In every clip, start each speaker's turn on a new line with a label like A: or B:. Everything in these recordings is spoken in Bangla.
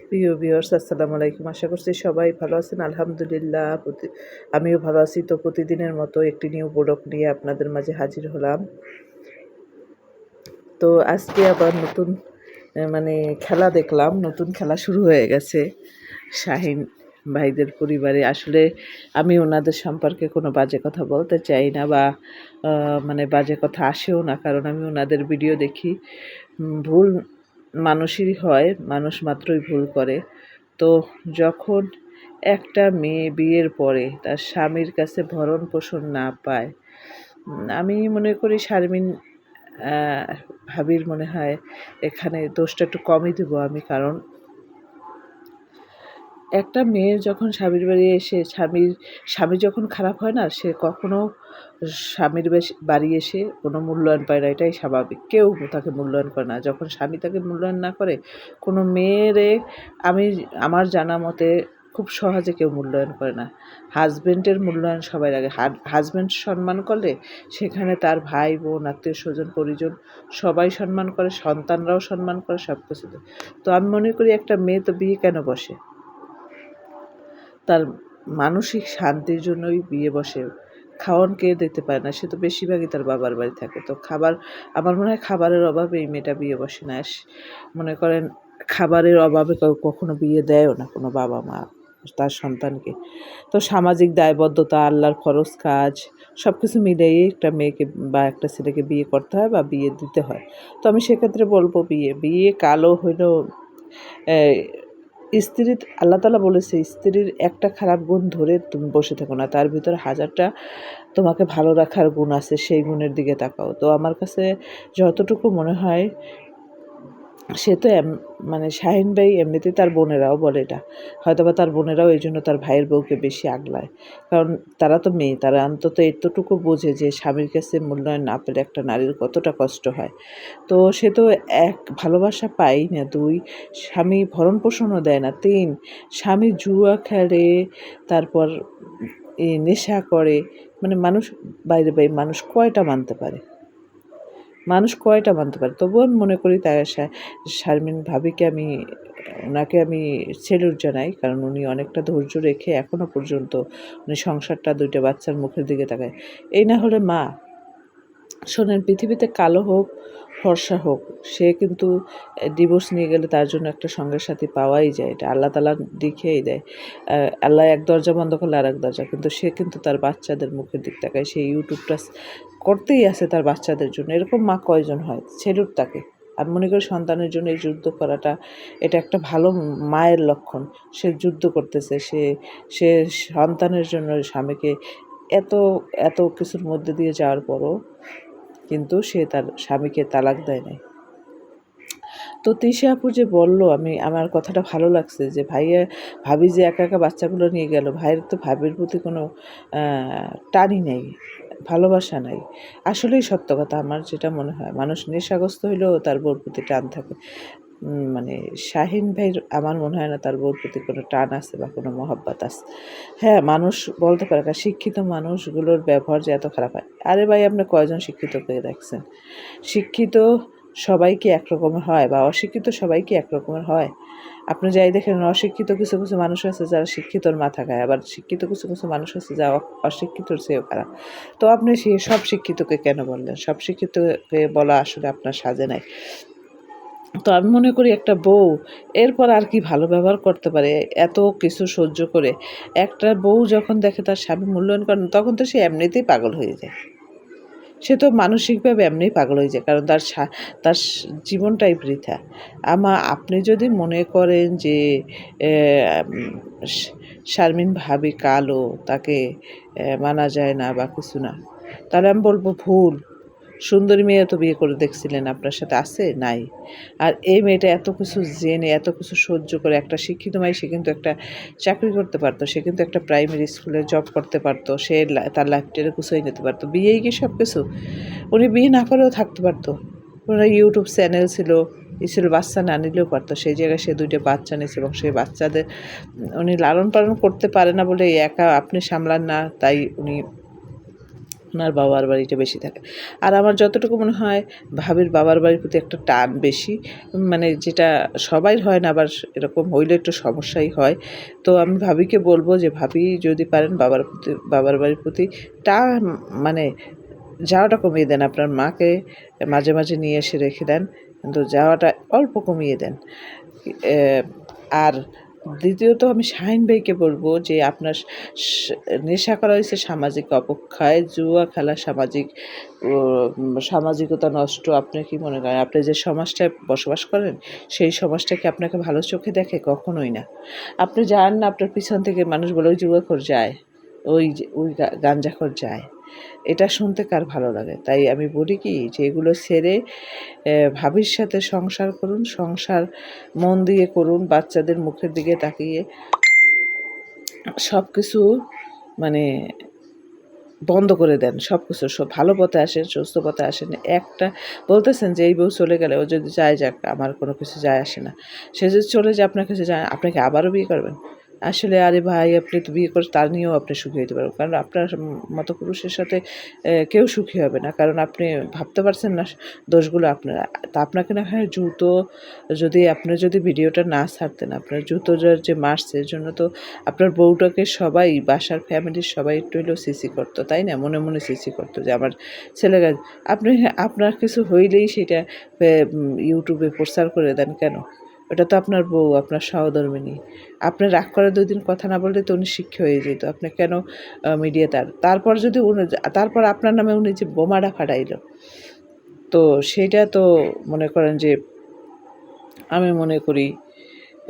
A: প্রিয় ভিউয়ার্স আসসালামু আলাইকুম। আশা করছি সবাই ভালো আছেন। আলহামদুলিল্লাহ আমিও ভালো আছি। তো প্রতিদিনের মতো একটি নিউ ব্লগ নিয়ে আপনাদের মাঝে হাজির হলাম। তো আজকে আবার নতুন মানে খেলা দেখলাম। নতুন খেলা শুরু হয়ে গেছে শাহীন ভাইদের পরিবারে। আসলে আমি ওনাদের সম্পর্কে কোনো বাজে কথা বলতে চাই না বা মানে বাজে কথা আসেও না। কারণ আমি ওনাদের ভিডিও দেখি। ভুল মানুষেরই হয়, মানুষ মাত্রই ভুল করে। তো যখন একটা মেয়ে বিয়ের পরে তার স্বামীর কাছে ভরণ-পোষণ না পায়, আমি মনে করি শারমিন আ ভাবির মনে হয় এখানে দোষটা একটু কমই দেব আমি। কারণ একটা মেয়ে যখন স্বামীর বাড়ি এসে স্বামী যখন খারাপ হয় না, সে কখনো স্বামীর বাড়ি এসে কোনো মূল্যায়ন পায় না, এটাই স্বাভাবিক। কেউ তাকে মূল্যায়ন করে না। যখন স্বামী তাকে মূল্যায়ন না করে, কোনো মেয়েরে আমি আমার জানা মতে খুব সহজে কেউ মূল্যায়ন করে না। হাসব্যান্ডের মূল্যায়ন সবার আগে। হাসব্যান্ড সম্মান করলে সেখানে তার ভাই, বোন, আত্মীয়স্বজন, পরিজন সবাই সম্মান করে, সন্তানরাও সম্মান করে, সব কিছুতে। তো আমি মনে করি একটা মেয়ে তো বিয়ে কেন বসে? তার মানসিক শান্তির জন্যই বিয়ে বসে। খাওয়ান কে দিতে পারে না? সে তো বেশিরভাগই তার বাবার বাড়ি থাকে। তো আমার মনে হয় খাবারের অভাবে এই মেয়েটা বিয়ে বসে না। মনে করেন খাবারের অভাবে কখনো বিয়ে দেয়ও না কোনো বাবা-মা তার সন্তানকে। তো সামাজিক দায়বদ্ধতা, আল্লাহর ফরজ কাজ সবকিছু মিলিয়েই একটা মেয়েকে বা একটা ছেলেকে বিয়ে করতে হয় বা বিয়ে দিতে হয়। তো আমি সেক্ষেত্রে বলব বিয়ে কালো হইলেও স্ত্রী আল্লাহ তাআলা বলেছে, স্ত্রীর একটা খারাপ গুণ ধরে তুমি বসে থেকো না। তার ভিতরে হাজারটা তোমাকে ভালো রাখার গুণ আছে, সেই গুণের দিকে তাকাও। তো আমার কাছে যতটুকু মনে হয় সে তো মানে শাহীন ভাই এমনিতেই তার বোনেরাও বলে এটা। হয়তোবা তার বোনেরাও এইজন্য তার ভাইয়ের বউকে বেশি আগলায়। কারণ তারা তো মেয়ে, তারা অন্তত এতটুকু বোঝে যে স্বামীর কাছে মূল্যায়ন না পেলে একটা নারীর কতটা কষ্ট হয়। তো সে তো ১ ভালোবাসা পায়ই না, ২ স্বামী ভরণ-পোষণও দেয় না, ৩ স্বামী জুয়া খেলে, তারপর নেশা করে। মানে মানুষ বাইরে মানুষ কয়টা মানতে পারে? মানুষ কয়টা মানতে পারে? তবুও আমি মনে করি শারমিন ভাবিকে উনাকে আমি সেলুট জানাই। কারণ উনি অনেকটা ধৈর্য রেখে এখনো পর্যন্ত উনি সংসারটা ২ টা বাচ্চার মুখের দিকে তাকায়। এই না হলে মা শোনেন, পৃথিবীতে কালো হোক, ফর্সা হোক, সে কিন্তু ডিভোর্স নিয়ে গেলে তার জন্য একটা সঙ্গের সাথী পাওয়াই যায়। এটা আল্লাহ তাআলা দেখিয়েই দেয়। আল্লাহ এক দরজা বন্ধ করলে আরেক দরজা। কিন্তু সে কিন্তু তার বাচ্চাদের মুখের দিক তাকায়। সে ইউটিউবটা করতেই আছে তার বাচ্চাদের জন্য। এরকম মা কয়জন হয়? সেলুট তাকে। আমি মনে করি সন্তানের জন্য এই যুদ্ধ করাটা এটা একটা ভালো মায়ের লক্ষণ। সে যুদ্ধ করতেছে। সে সে সন্তানের জন্য স্বামীকে এত, এত কিছুর মধ্যে দিয়ে যাওয়ার পরও কিন্তু সে তার স্বামীকে তালাক দেয় নাই। তো তিশা আপু যে বলল, আমার কথাটা ভালো লাগছে যে ভাবি যে একা, একা বাচ্চাগুলো নিয়ে গেল। ভাইয়ের তো ভাবির প্রতি কোনো আ টানই নেই, ভালোবাসা নাই। আসলেই সত্য কথা আমার যেটা মনে হয়। মানুষ নেশাগ্রস্ত হইলেও তার বউর প্রতি টান থাকে। মানে শাহীন ভাইয়ের আমার মনে হয় না তার বউর প্রতি কোনো টান আছে বা কোনো মহব্বত আছে। হ্যাঁ, মানুষ বলতে পারে শিক্ষিত মানুষগুলোর ব্যবহার যে এত খারাপ হয়। আরে ভাই, আপনি কয়জন শিক্ষিতকে দেখছেন? শিক্ষিত সবাই কি একরকমের হয় বা অশিক্ষিত সবাই কি একরকমের হয়? আপনি যাই দেখেন, অশিক্ষিত কিছু, কিছু মানুষ আছে যারা শিক্ষিতর মাথা খায়। আবার শিক্ষিত কিছু, কিছু মানুষ আছে যারা অশিক্ষিতর চেয়েও খারাপ। তো আপনি সব শিক্ষিতকে কেন বললেন? সব শিক্ষিতকে বলা আসলে আপনার সাজে নাই। তো আমি মনে করি একটা বউ এরপর আর কি ভালো ব্যবহার করতে পারে এত কিছু সহ্য করে? একটা বউ যখন দেখে তার স্বামী মূল্যায়ন করে না, তখন তো সে এমনিতেই পাগল হয়ে যায়। সে তো মানসিকভাবে এমনিই পাগল হয়ে যায়। কারণ তার জীবনটাই বৃথা। আপনি যদি মনে করেন যে শারমিন ভাবি কালো, তাকে মানা যায় না বা কিছু না, তাহলে আমি বলব ভুল। সুন্দরী মেয়ে তো বিয়ে করে দেখছিলেন, আপনার সাথে আছে? নাই। আর এই মেয়েটা এত কিছু জেনে, এত কিছু সহ্য করে, একটা শিক্ষিত মেয়ে, সে কিন্তু একটা চাকরি করতে পারতো। সে কিন্তু একটা প্রাইমারি স্কুলে জব করতে পারতো। সে তার লাইফটারে গুছিয়ে নিতে পারতো। বিয়েই কি সব কিছু? উনি বিয়ে না করেও থাকতে পারতো। ওনার ইউটিউব চ্যানেল ছিল, ছিল, বাচ্চা না নিলেও পারতো। সেই জায়গায় সে ২ টা বাচ্চা নিয়েছে এবং সেই বাচ্চাদের উনি লালন-পালন করতে পারে না বলে একা আপনি সামলান না, তাই উনি ওনার বাবার বাড়িটা বেশি থাকে। আর আমার যতটুকু মনে হয় ভাবির বাবার বাড়ির প্রতি একটা টান বেশি। মানে যেটা সবাইর হয় না, আবার এরকম হইলে একটু সমস্যাই হয়। তো আমি ভাবিকে বলব যে, "ভাবি যদি পারেন বাবার বাড়ির প্রতি টান মানে যাওয়াটা কমিয়ে দেন। আপনার মাকে মাঝে, মাঝে নিয়ে এসে রেখে দেন। কিন্তু যাওয়াটা অল্প কমিয়ে দেন।" এ আর দ্বিতীয়ত আমি শাহীন ভাইকে বলব যে আপনার নেশা করা হইছে সামাজিক অবক্ষয়, জুয়া খেলা ও সামাজিকতা নষ্ট। আপনি কি মনে করেন আপনি যে সমাজটায় বসবাস করেন, সেই সমাজটা কি আপনাকে ভালো চোখে দেখে? কখনোই না। আপনি যান না, আপনার পিছন থেকে মানুষ বলে, "ওই জুয়াখোর যায়, ওই গাঞ্জাখোর যায়।" এটা শুনতে কার ভালো লাগে? তাই আমি বলি কি যে এগুলো ছেড়ে ভাবির সাথে সংসার করুন, সংসার মন দিয়ে করুন, বাচ্চাদের মুখের দিকে তাকিয়ে সবকিছু মানে বন্ধ করে দেন। সবকিছু ভালো পথে আসেন, সুস্থ পথে আসেন। একটা বলতেছেন যে এই বউ চলে গেলে ও যদি যায় যাক, আমার কোনো কিছু যায় আসে না। সে যদি চলে যায় আপনার কাছে যায়, আপনি কি আবারও বিয়ে করবেন? আসলে আরে ভাই, আপনি তো বিয়ে করে তার নিয়েও আপনি সুখী হইতে পারবেন। কারণ আপনার মতো পুরুষের সাথে কেউ সুখী হবে না। কারণ আপনি ভাবতে পারছেন না দোষগুলো আপনার। তা আপনাকে না হয় জুতো আপনি যদি ভিডিওটা না ছাড়তেন, আপনার জুতো যে মারছে এর জন্য তো আপনার বউটাকে সবাই বাসার ফ্যামিলির সবাই একটু হইলেও সিসি করতো, তাই না? মনে, মনে সিসি করতো যে আমার ছেলে আপনি আপনার কিছু হইলেই সেটা ইউটিউবে প্রচার করে দেন কেন? ওটা তো আপনার বউ, আপনার সহধর্মিণী। আপনি রাগ করে ২ দিন কথা না বললে তো উনি শিক্ষা হয়ে যেত। আপনি কেন মিডিয়া তারপর যদি তারপর আপনার নামে উনি যে বোমাটা ফাটাইল, তো সেইটা তো মনে করেন যে আমি মনে করি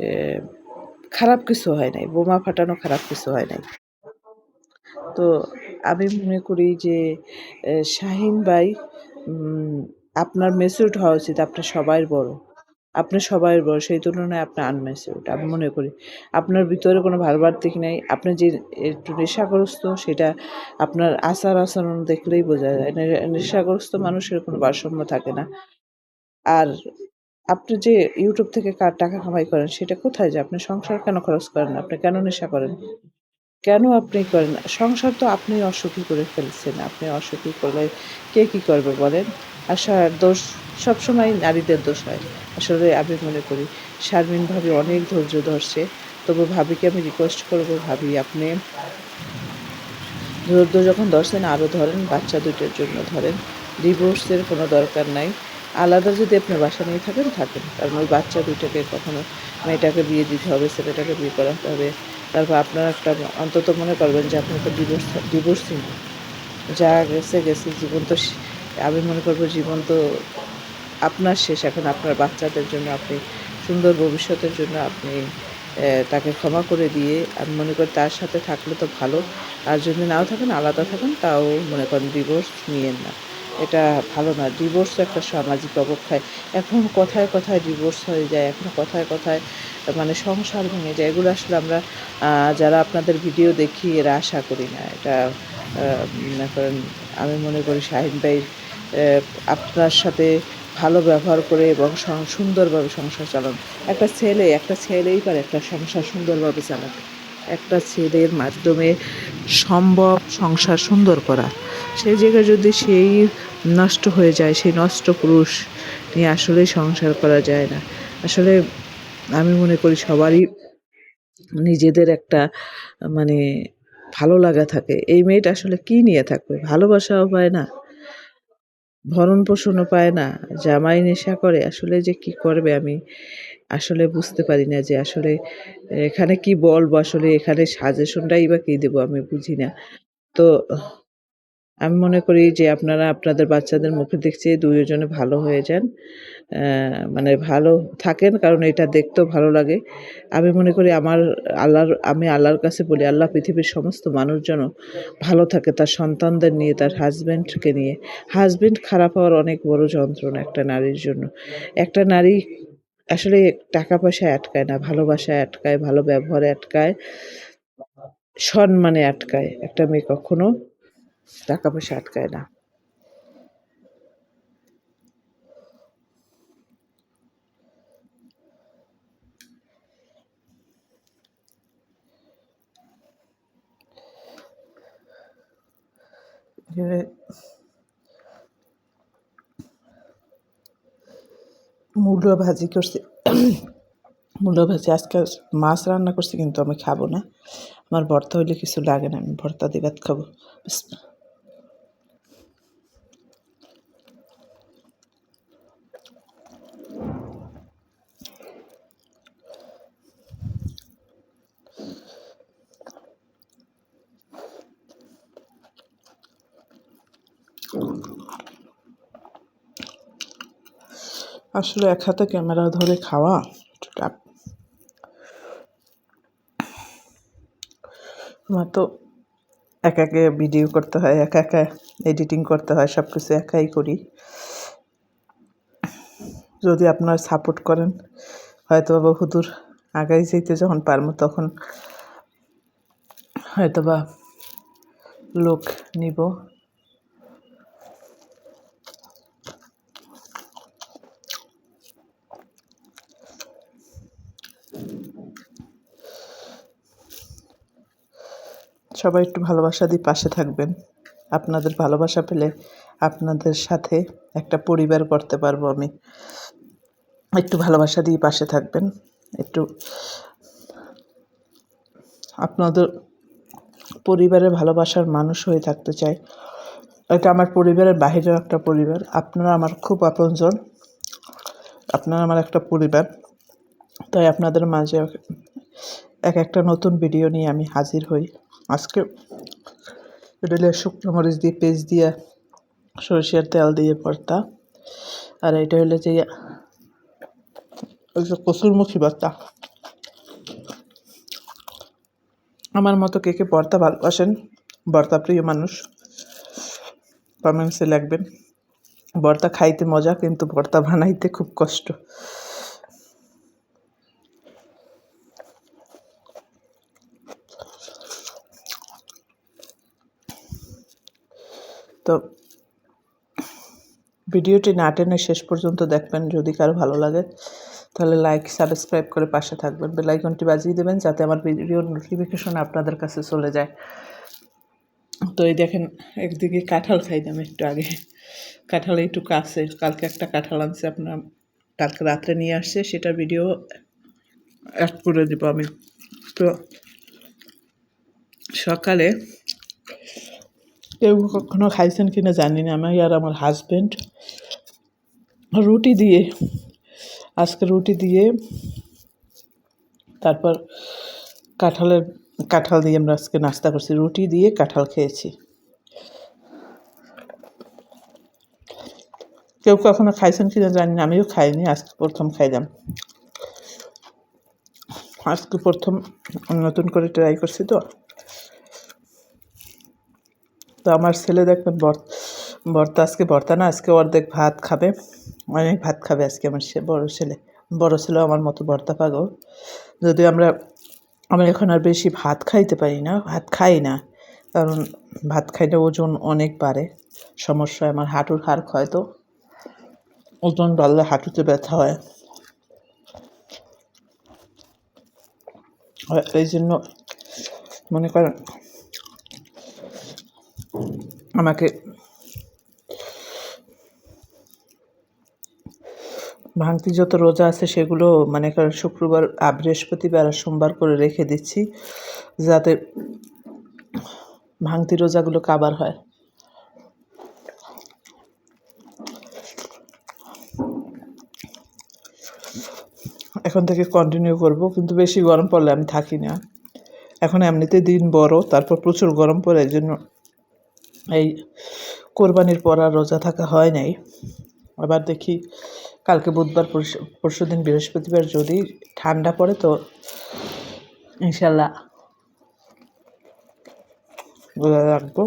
A: এ খারাপ কিছু হয় নাই। বোমা ফাটানো খারাপ কিছু হয় নাই। তো আমি মনে করি যে শাহীন ভাই, উম আপনার ম্যাচিউরড হওয়া উচিত। আপনি সবার বড়। আপনি সবার বড়। সেই তুলনায় আপনি আনম্যাচিউরড। আমি মনে করি। আপনার ভিতরে কোনো ভার দিক নাই। আপনি যে একটু নেশাগ্রস্ত, সেটা আপনার আচার-আচরণ দেখলেই বোঝা যায়। নেশাগ্রস্ত মানুষের কোনো ভারসাম্য থাকে না। আর আপনি যে YouTube থেকে টাকা কামাই করেন, সেটা কোথায় যায়? আপনি সংসার কেন খরচ করেন না? আপনি কেন নেশা করেন? কেন আপনি করেন না? সংসার তো আপনি অসুখী করে ফেলছেন। আপনি অসুখী করলে কে কি করবে বলেন? দোষ সবসময় নারীদের দোষ হয়। আসলে আমি মনে করি শারমিন ভাবি অনেক ধৈর্য ধরছে। তবু ভাবিকে আমি রিকোয়েস্ট করব, ভাবি আপনি ধৈর্য যখন ধরছেন আরও ধরেন, বাচ্চা দুটোর জন্য ধরেন। ডিভোর্সের কোনো দরকার নাই। আলাদা যদি আপনি বাসা নিয়ে থাকেন, থাকেন। কারণ ওই বাচ্চা দুইটাকে কখনো মেয়েটাকে বিয়ে দিতে হবে, ছেলেটাকে বিয়ে করাতে হবে। তারপর আপনার একটা অন্তত মনে করবেন যে আপনি তো ডিভোর্সই না। যা গেছে, গেছে। জীবন তো আমি মনে করব জীবন তো আপনার শেষ। এখন আপনার বাচ্চাদের জন্য আপনি সুন্দর ভবিষ্যতের জন্য আপনি তাকে ক্ষমা করে দিয়ে আমি মনে করি তার সাথে থাকলে তো ভালো। আর যদি নাও থাকেন, আলাদা থাকেন, তাও মনে করেন ডিভোর্স নিয়েন না। এটা ভালো না। ডিভোর্সও একটা সামাজিক অবক্ষয়। এখন কথায়, কথায় ডিভোর্স হয়ে যায়। এখন কথায়, কথায় মানে সংসার ভেঙে যায়। এগুলো আসলে আমরা যারা আপনাদের ভিডিও দেখি এরা আশা করি না। এটা মনে করেন আমি মনে করি শাহীন ভাই আপনার সাথে ভালো ব্যবহার করে এবং সুন্দরভাবে সংসার চালান। একটা ছেলেই পারে একটা সংসার সুন্দরভাবে চালাতে। একটা ছেলের মাধ্যমে সম্ভব সংসার সুন্দর করা। সেই জায়গায় যদি সেই নষ্ট হয়ে যায়, সেই নষ্ট পুরুষ নিয়ে আসলেই সংসার করা যায় না। আসলে আমি মনে করি সবারই নিজেদের একটা মানে ভালো লাগা থাকে। এই মেয়েটা আসলে কি নিয়ে থাকবে? ভালোবাসাও পায় না, ভরণ-পোষণও পায় না, জামাই নেশা করে। আসলে যে কি করবে আমি আসলে বুঝতে পারি না যে আসলে এখানে কি বলবো? আসলে এখানে সাজেশনটাই বা কি দেবো আমি বুঝি না। তো আমি মনে করি যে আপনারা আপনাদের বাচ্চাদের মুখের দিক চেয়ে ২ জনে ভালো হয়ে যান। মানে ভালো থাকেন, কারণ এটা দেখতেও ভালো লাগে। আমি মনে করি আমি আল্লাহর কাছে বলি, আল্লাহ পৃথিবীর সমস্ত মানুষ যেন ভালো থাকে তার সন্তানদের নিয়ে, তার হাসব্যান্ডকে নিয়ে। হাসব্যান্ড খারাপ হওয়ার অনেক বড় যন্ত্রণা একটা নারীর জন্য। একটা নারী আসলে টাকা-পয়সায় আটকায় না, ভালোবাসায় আটকায়, ভালো ব্যবহারে আটকায়, সম্মানে আটকায়। একটা মেয়ে কখনো টাকা-পয়সায় আটকায় না। মূলো ভাজি করছি। মূলো ভাজি আজকে মাছ রান্না করছি, কিন্তু আমি খাবো না। আমার ভর্তা হইলে কিছু লাগে না, আমি ভর্তা দিয়ে ভাত খাবো। আসলে এক হাতে ক্যামেরা ধরে খাওয়া একটু টাফ। আমার তো একা একা ভিডিও করতে হয়, একা একা এডিটিং করতে হয়, সব কিছু একাই করি। যদি আপনারা সাপোর্ট করেন, হয়তো বা বহুদূর আগাই যেতে যখন পারবো, তখন হয়তো বা লোক নিব। সবাই একটু ভালোবাসা দিয়ে পাশে থাকবেন। আপনাদের ভালোবাসা পেলে আপনাদের সাথে একটা পরিবার করতে পারবো আমি। একটু ভালোবাসা দিয়ে পাশে থাকবেন। একটু আপনাদের পরিবারের ভালোবাসার মানুষ হয়ে থাকতে চাই। এটা আমার পরিবারের বাহিরেও একটা পরিবার। আপনারা আমার খুব আপনজন, আপনারা আমার একটা পরিবার। তাই আপনাদের মাঝে একটা নতুন ভিডিও নিয়ে আমি হাজির হই। আজকে এটা হলো শুকনো মরিচ দিয়ে পেঁয়াজ দিয়ে সরিষার তেল দিয়ে ভর্তা, আর এটা হলো যে কসুরমুখী ভর্তা। আমার মতো কে কে ভর্তা ভালোবাসেন, ভর্তা প্রিয় মানুষ, কমেন্টসে লিখবেন। ভর্তা খাইতে মজা, কিন্তু ভর্তা বানাইতে খুব কষ্ট। তো ভিডিওটি না টেনে শেষ পর্যন্ত দেখবেন। যদি কারো ভালো লাগে তাহলে লাইক সাবস্ক্রাইব করে পাশে থাকবেন, বেল আইকনটি বাজিয়ে দেবেন যাতে আমার ভিডিওর নোটিফিকেশন আপনাদের কাছে চলে যায়। তো এই দেখেন, একদিকে কাঁঠাল খাইলাম একটু আগে। কাঁঠাল একটু কাছে, কালকে একটা কাঁঠাল আনছে আপনার, কালকে রাত্রে নিয়ে আসছে, সেটা ভিডিও অ্যাড করে দেবো আমি। তো সকালে কেউ কখনো খাইছেন কিনা জানি না, আমি আর আমার হাজব্যান্ড রুটি দিয়ে, আজকে রুটি দিয়ে তারপর কাঁঠাল দিয়ে আমরা আজকে নাস্তা করছি, রুটি দিয়ে কাঁঠাল খেয়েছি। কেউ কখনো খাইছেন কিনা জানি না, আমিও খাইনি, আজকে প্রথম খাইলাম। আজকে প্রথম নতুন করে ট্রাই করছি। তো আমার ছেলে দেখবেন ভর্তা, আজকে ভর্তা না, আজকে অর্ধেক ভাত খাবে, অনেক ভাত খাবে আজকে আমার বড় ছেলেও আমার মতো ভর্তা পাগল। যদি আমি এখন আর বেশি ভাত খাইতে পারি না, ভাত খাই না, কারণ ভাত খাইলে ওজন অনেক বাড়ে, সমস্যা হয়, আমার হাঁটুর হাড় ক্ষয়, তো ওজন বাড়লে হাঁটুতে ব্যথা হয়। এই জন্য মনে করেন আমাকে ভাঙতি যত রোজা আছে সেগুলো মনে করেন শুক্রবার, বৃহস্পতিবার আর সোমবার করে রেখে দিচ্ছি, যাতে ভাঙতি রোজাগুলো কাবার হয়। এখন থেকে কন্টিনিউ করব, কিন্তু বেশি গরম পড়লে আমি থাকি না। এখন এমনিতে দিন বড়, তারপর প্রচুর গরম পড়ে, এই জন্য এই কোরবানির পর আর রোজা থাকা হয় নাই। আবার দেখি কালকে বুধবার, পরশু দিন বৃহস্পতিবার যদি ঠান্ডা পড়ে তো ইনশাল্লাহ রোজা রাখবো।